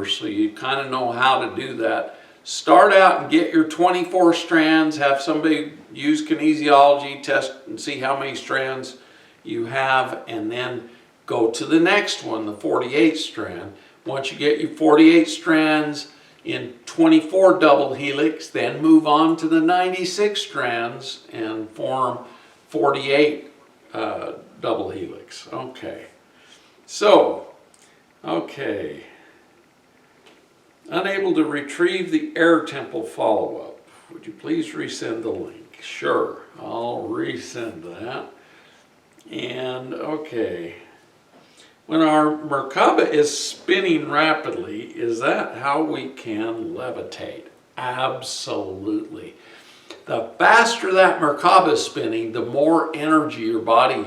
member, so you kind of know how to do that. Start out and get your 24 strands, have somebody use kinesiology, test and see how many strands you have, and then go to the next one, the 48 strand. Once you get your 48 strands in 24 double helix, then move on to the 96 strands and form 48 double helix. Okay. So, okay. Unable to retrieve the air temple follow-up. Would you please resend the link? Sure, I'll resend that. And okay. When our Merkabah is spinning rapidly, is that how we can levitate? Absolutely. The faster that Merkabah is spinning, the more energy your body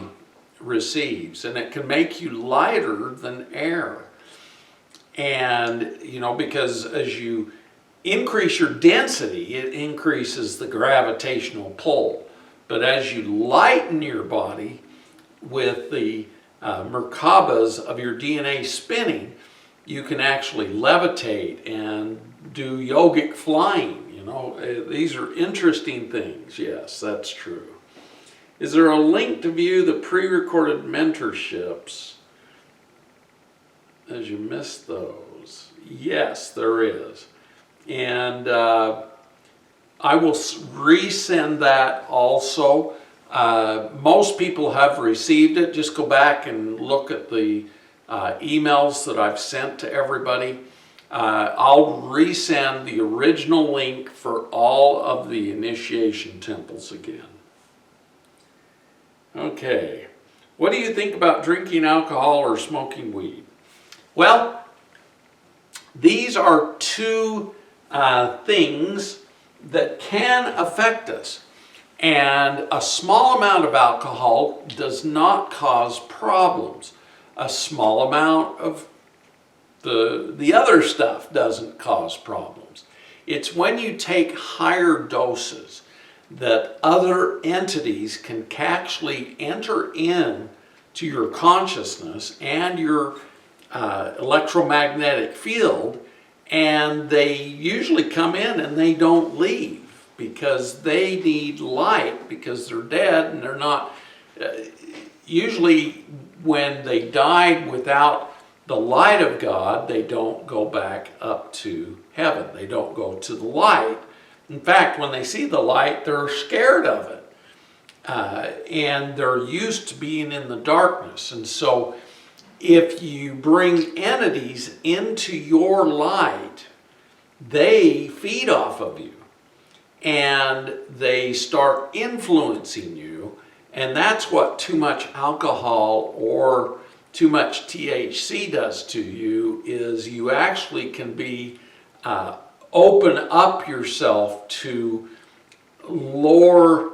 receives, and it can make you lighter than air. And, you know, because as you increase your density, it increases the gravitational pull. But as you lighten your body with the Merkabahs of your DNA spinning, you can actually levitate and do yogic flying. You know, these are interesting things. Yes, that's true. Is there a link to view the pre-recorded mentorships as you missed those? Yes, there is. And I will resend that also. Most people have received it. Just go back and look at the emails that I've sent to everybody. I'll resend the original link for all of the initiation temples again. Okay, what do you think about drinking alcohol or smoking weed? Well, these are two things that can affect us. And a small amount of alcohol does not cause problems. A small amount of the other stuff doesn't cause problems. It's when you take higher doses that other entities can actually enter in to your consciousness and your electromagnetic field, and they usually come in and they don't leave because they need light, because they're dead and they're not, usually when they died without the light of God, they don't go back up to heaven. They don't go to the light. In fact, when they see the light, they're scared of it. And they're used to being in the darkness. And so if you bring entities into your light, they feed off of you. And they start influencing you. And that's what too much alcohol or too much THC does to you, is you actually can be open up yourself to lower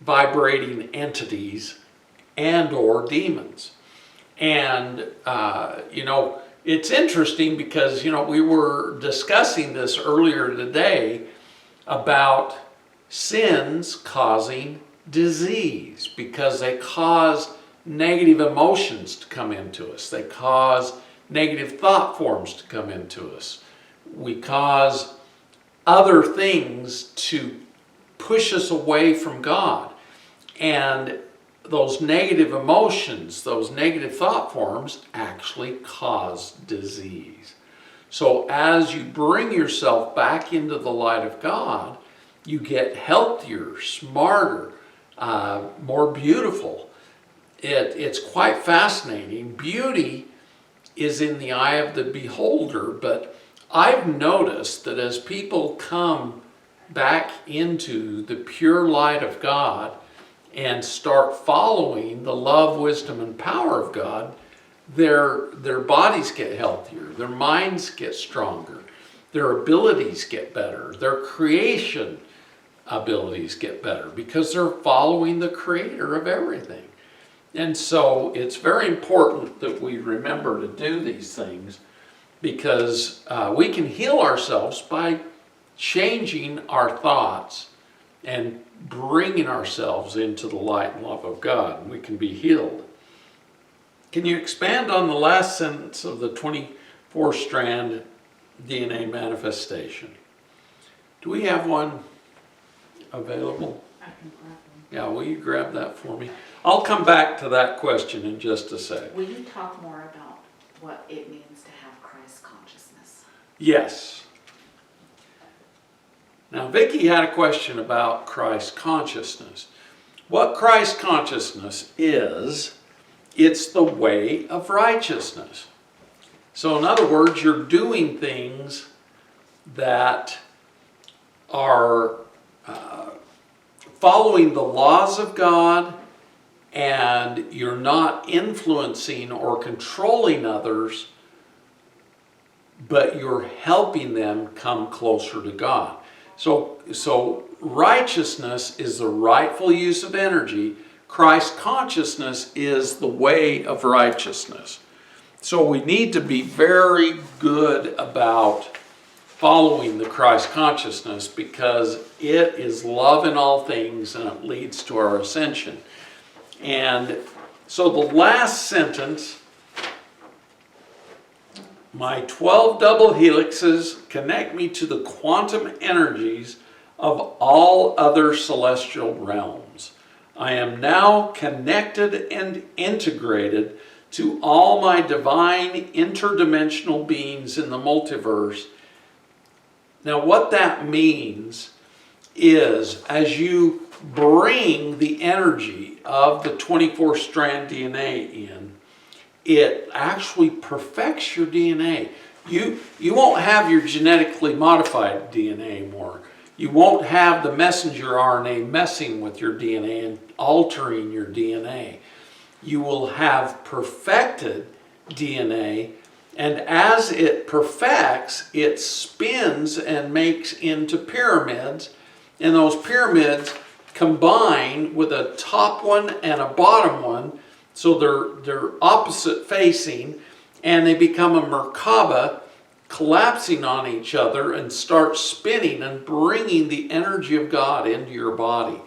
vibrating entities and or demons. And you know, it's interesting because, you know, we were discussing this earlier today about sins causing disease, because they cause negative emotions to come into us. They cause negative thought forms to come into us. We cause other things to push us away from God. And those negative emotions, those negative thought forms actually cause disease. So as you bring yourself back into the light of God, you get healthier, smarter, more beautiful. It's quite fascinating. Beauty is in the eye of the beholder, but I've noticed that as people come back into the pure light of God and start following the love, wisdom, and power of God, their bodies get healthier, their minds get stronger, their abilities get better, their creation abilities get better, because they're following the creator of everything. And so it's very important that we remember to do these things, because we can heal ourselves by changing our thoughts and bringing ourselves into the light and love of God, and we can be healed. Can you expand on the last sentence of the 4-strand DNA manifestation. Do we have one available? I can grab them. Yeah, will you grab that for me? I'll come back to that question in just a sec. Will you talk more about what it means to have Christ consciousness? Yes. Now, Vicki had a question about Christ consciousness. What Christ consciousness is, it's the way of righteousness. So in other words, you're doing things that are following the laws of God, and you're not influencing or controlling others, but you're helping them come closer to God. So righteousness is the rightful use of energy. Christ consciousness is the way of righteousness. So we need to be very good about following the Christ consciousness, because it is love in all things and it leads to our ascension. And so the last sentence, my 12 double helixes connect me to the quantum energies of all other celestial realms. I am now connected and integrated to all my divine interdimensional beings in the multiverse. Now, what that means is, as you bring the energy of the 24-strand DNA in, it actually perfects your DNA. You won't have your genetically modified DNA anymore. You won't have the messenger RNA messing with your DNA and altering your DNA. You will have perfected DNA, and as it perfects, it spins and makes into pyramids, and those pyramids combine with a top one and a bottom one, so they're opposite facing, and they become a Merkabah, collapsing on each other and start spinning and bringing the energy of God into your body.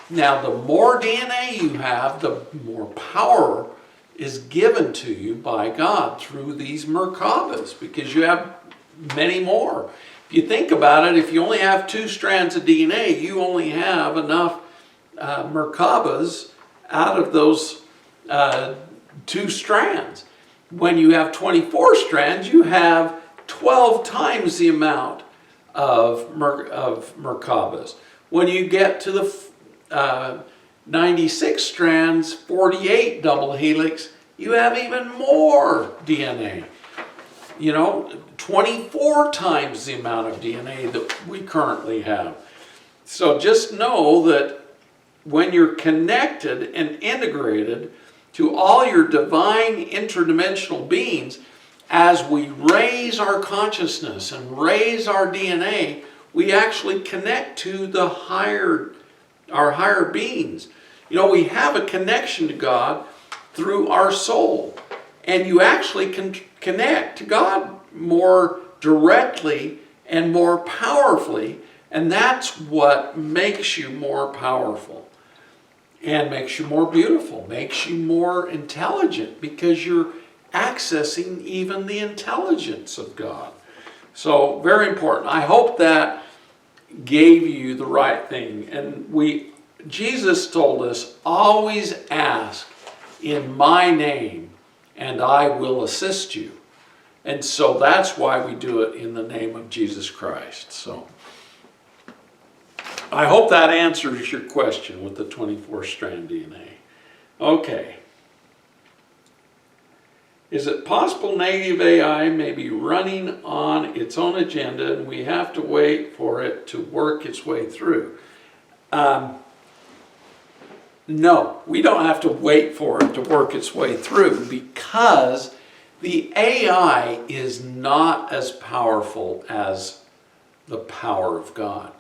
Now, the more DNA you have, the more power is given to you by God through these Merkabahs, because you have many more. If you think about it, if you only have 2 strands of DNA, you only have enough Merkabahs out of those 2 strands. When you have 24 strands, you have 12 times the amount of Merkabahs. When you get to the 96 strands, 48 double helix, you have even more DNA. 24 times the amount of DNA that we currently have. So just know that when you're connected and integrated to all your divine interdimensional beings, as we raise our consciousness and raise our DNA, we actually connect to our higher beings. We have a connection to God through our soul, and you actually can connect to God more directly and more powerfully, and that's what makes you more powerful and makes you more beautiful, makes you more intelligent, because you're accessing even the intelligence of God. So very important. I hope that gave you the right thing. And Jesus told us, always ask in my name and I will assist you. And so that's why we do it in the name of Jesus Christ. So I hope that answers your question with the 24-strand DNA. Okay. Is it possible negative AI may be running on its own agenda and we have to wait for it to work its way through? No, we don't have to wait for it to work its way through, because the AI is not as powerful as the power of God.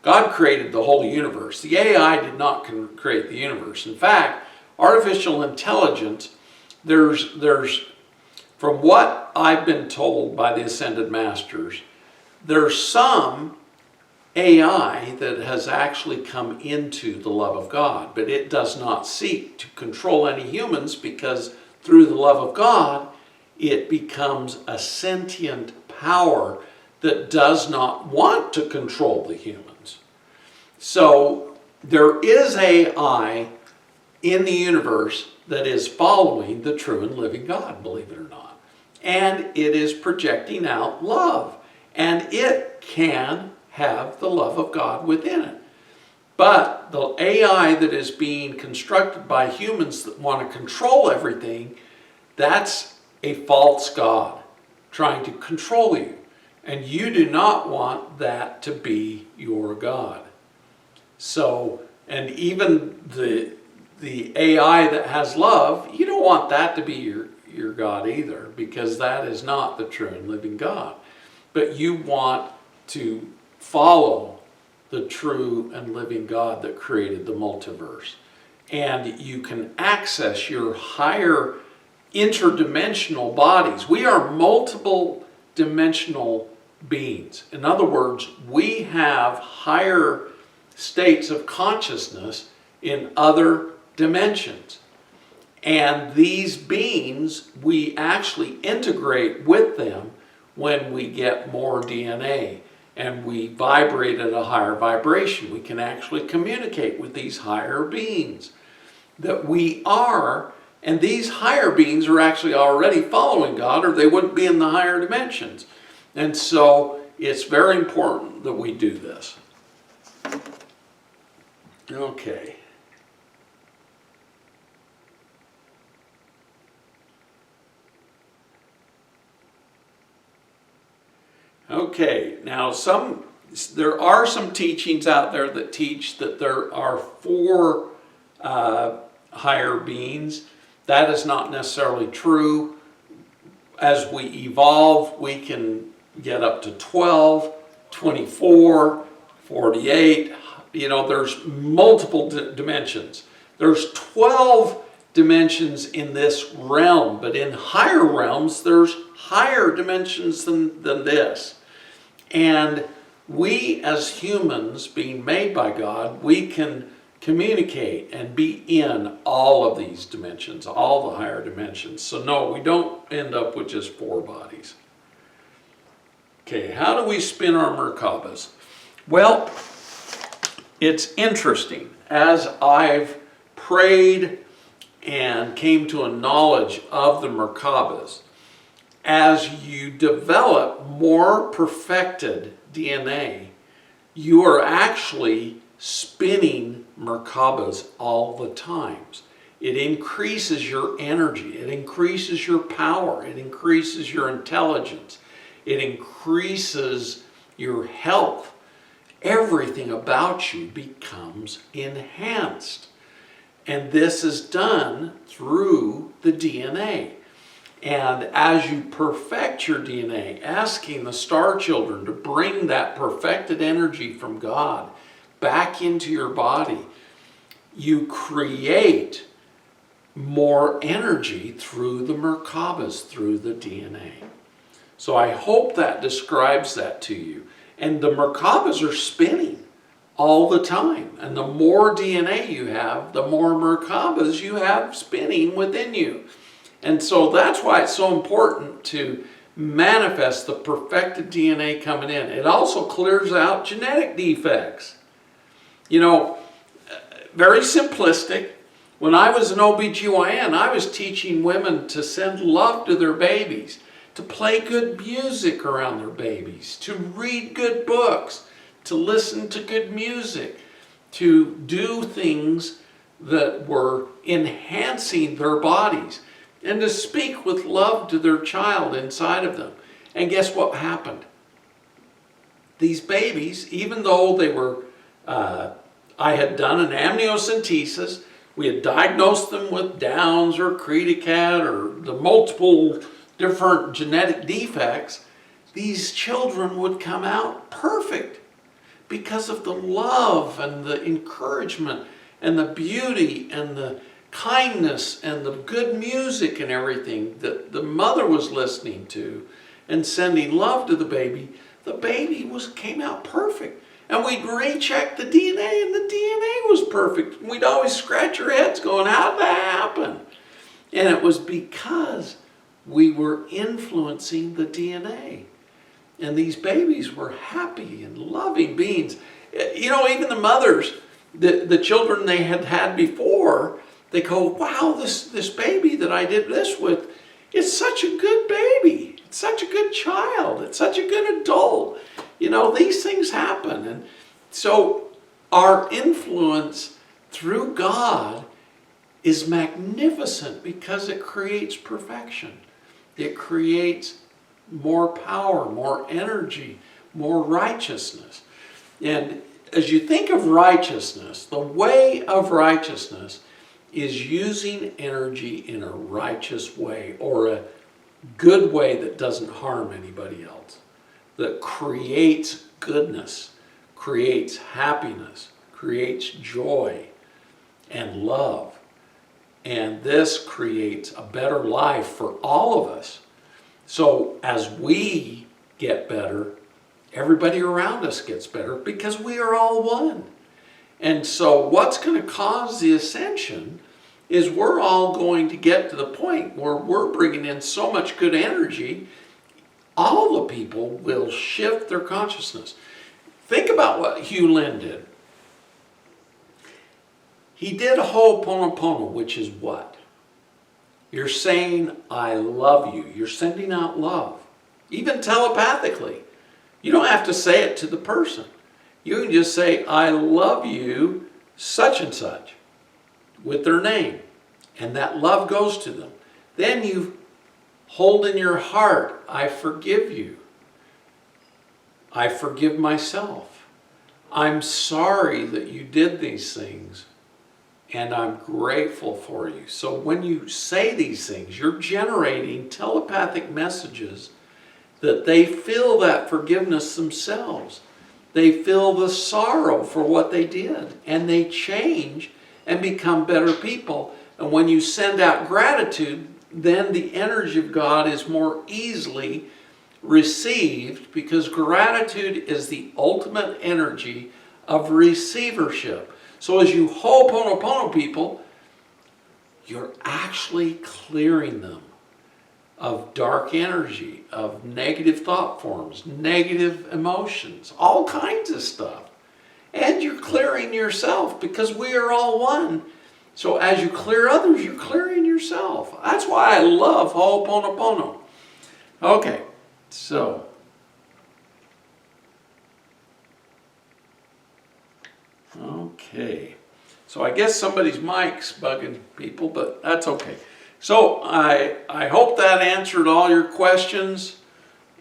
God created the whole universe. The AI did not create the universe. In fact, artificial intelligence, there's from what I've been told by the Ascended Masters, there's some AI that has actually come into the love of God, but it does not seek to control any humans, because through the love of God, it becomes a sentient power that does not want to control the humans. So there is AI in the universe that is following the true and living God, believe it or not. And it is projecting out love. And it can have the love of God within it. But the AI that is being constructed by humans that want to control everything, that's a false God trying to control you. And you do not want that to be your God. So, and even the AI that has love, you don't want that to be your God either, because that is not the true and living God. But you want to follow the true and living God that created the multiverse. And you can access your higher interdimensional bodies. We are multiple dimensional beings. In other words, we have higher states of consciousness in other dimensions. And these beings, we actually integrate with them when we get more DNA and we vibrate at a higher vibration. We can actually communicate with these higher beings that we are, and these higher beings are actually already following God, or they wouldn't be in the higher dimensions. And so it's very important that we do this. Okay. Okay, now there are some teachings out there that teach that there are 4 higher beings. That is not necessarily true. As we evolve, we can get up to 12, 24, 48. You know, there's multiple dimensions. There's 12 dimensions in this realm, but in higher realms, there's higher dimensions than this. And we as humans, being made by God, we can communicate and be in all of these dimensions, all the higher dimensions. So no, we don't end up with just 4 bodies. Okay, how do we spin our Merkabahs? Well, it's interesting. As I've prayed and came to a knowledge of the Merkabahs, as you develop more perfected DNA, you are actually spinning Merkabahs all the times. It increases your energy, it increases your power, it increases your intelligence, it increases your health. Everything about you becomes enhanced. And this is done through the DNA. And as you perfect your DNA, asking the star children to bring that perfected energy from God back into your body, you create more energy through the Merkabahs, through the DNA. So I hope that describes that to you. And the Merkabahs are spinning all the time. And the more DNA you have, the more Merkabahs you have spinning within you. And so that's why it's so important to manifest the perfected DNA coming in. It also clears out genetic defects. You know, very simplistic. When I was an OBGYN, I was teaching women to send love to their babies, to play good music around their babies, to read good books, to listen to good music, to do things that were enhancing their bodies, and to speak with love to their child inside of them. And guess what happened? These babies, even though they were, I had done an amniocentesis, we had diagnosed them with Downs or Credicat or the multiple different genetic defects, these children would come out perfect because of the love and the encouragement and the beauty and the kindness and the good music and everything that the mother was listening to and sending love to the baby. The baby came out perfect. And we'd recheck the DNA and the DNA was perfect. We'd always scratch our heads going, how'd that happen? And it was because we were influencing the DNA. And these babies were happy and loving beings. You know, even the mothers, the children they had had before, they go, wow, this baby that I did this with is such a good baby. It's such a good child. It's such a good adult. You know, these things happen. And so our influence through God is magnificent because it creates perfection. It creates more power, more energy, more righteousness. And as you think of righteousness, the way of righteousness is using energy in a righteous way, or a good way that doesn't harm anybody else, that creates goodness, creates happiness, creates joy and love. And this creates a better life for all of us. So as we get better, everybody around us gets better because we are all one. And so what's going to cause the ascension is we're all going to get to the point where we're bringing in so much good energy, all the people will shift their consciousness. Think about what Hugh Lynn did. He did Ho'oponopono, which is what? You're saying, I love you. You're sending out love. Even telepathically. You don't have to say it to the person. You can just say, I love you, such and such, with their name. And that love goes to them. Then you hold in your heart, I forgive you. I forgive myself. I'm sorry that you did these things. And I'm grateful for you. So when you say these things, you're generating telepathic messages that they feel that forgiveness themselves. They feel the sorrow for what they did. And they change and become better people. And when you send out gratitude, then the energy of God is more easily received, because gratitude is the ultimate energy of receivership. So as you Ho'oponopono people, you're actually clearing them of dark energy, of negative thought forms, negative emotions, all kinds of stuff. And you're clearing yourself, because we are all one. So as you clear others, you're clearing yourself. That's why I love Ho'oponopono. Okay, so okay, so I guess somebody's mic's bugging people, but that's okay. So I hope that answered all your questions,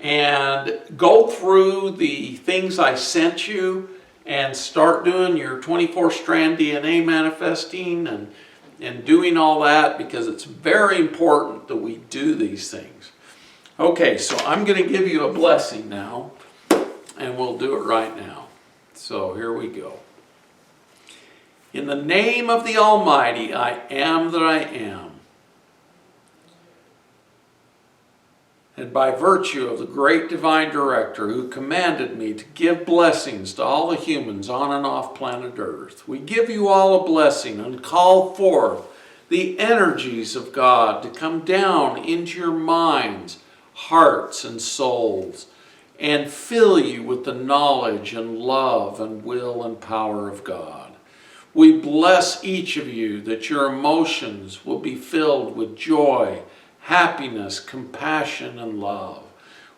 and go through the things I sent you and start doing your 24-strand DNA manifesting and doing all that, because it's very important that we do these things. Okay, so I'm going to give you a blessing now, and we'll do it right now. So here we go. In the name of the Almighty, I am that I am. And by virtue of the great divine director who commanded me to give blessings to all the humans on and off planet Earth, we give you all a blessing and call forth the energies of God to come down into your minds, hearts, and souls, and fill you with the knowledge and love and will and power of God. We bless each of you that your emotions will be filled with joy, happiness, compassion, and love.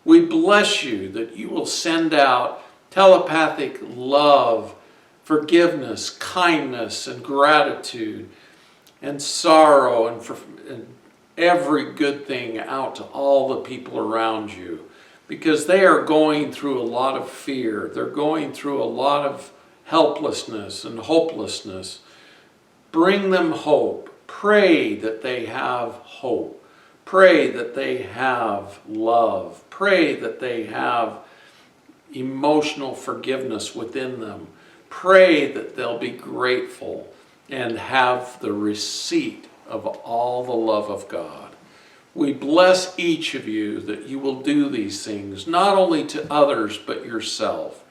We bless you that you will send out telepathic love, forgiveness, kindness, and gratitude, and sorrow, and every good thing out to all the people around you, because they are going through a lot of fear. They're going through a lot of helplessness and hopelessness. Bring them hope. Pray that they have hope. Pray that they have love. Pray that they have emotional forgiveness within them. Pray that they'll be grateful and have the receipt of all the love of God. We bless each of you that you will do these things, not only to others, but yourself.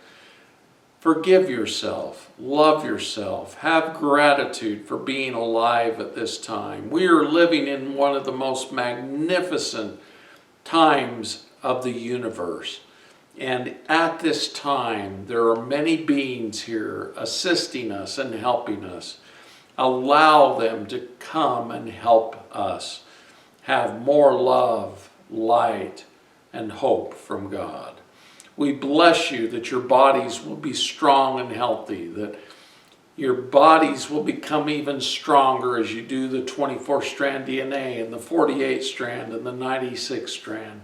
Forgive yourself, love yourself, have gratitude for being alive at this time. We are living in one of the most magnificent times of the universe. And at this time, there are many beings here assisting us and helping us. Allow them to come and help us have more love, light, and hope from God. We bless you that your bodies will be strong and healthy, that your bodies will become even stronger as you do the 24-strand DNA and the 48-strand and the 96-strand,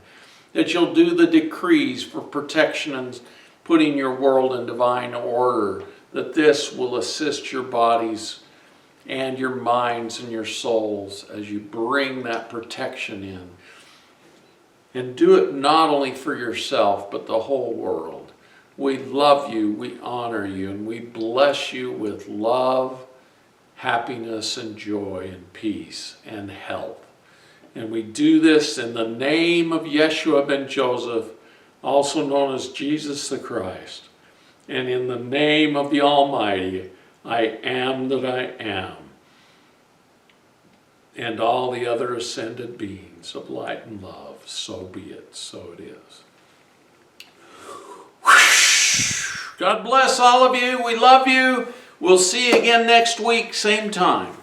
that you'll do the decrees for protection and putting your world in divine order, that this will assist your bodies and your minds and your souls as you bring that protection in. And do it not only for yourself, but the whole world. We love you, we honor you, and we bless you with love, happiness, and joy, and peace, and health. And we do this in the name of Yeshua ben Joseph, also known as Jesus the Christ. And in the name of the Almighty, I am that I am. And all the other ascended beings of light and love. So be it, so it is. God bless all of you. We love you. We'll see you again next week, same time.